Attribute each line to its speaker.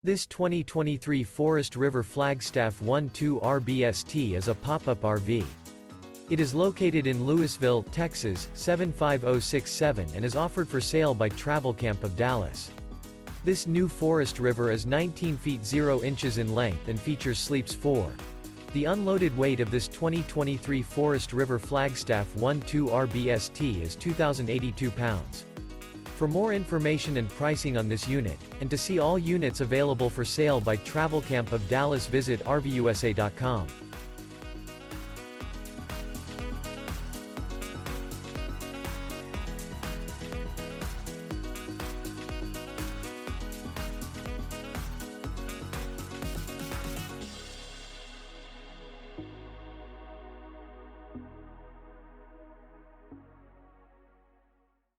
Speaker 1: This 2023 Forest River Flagstaff 1.2 RBST is a pop-up RV. It is located in Lewisville, Texas, 75067 and is offered for sale by Travelcamp of Dallas. This new Forest River is 19 feet 0 inches in length and features sleeps 4. The unloaded weight of this 2023 Forest River Flagstaff 1.2 RBST is 2,082 pounds. For more information and pricing on this unit, and to see all units available for sale by Travelcamp of Dallas, visit RVUSA.com.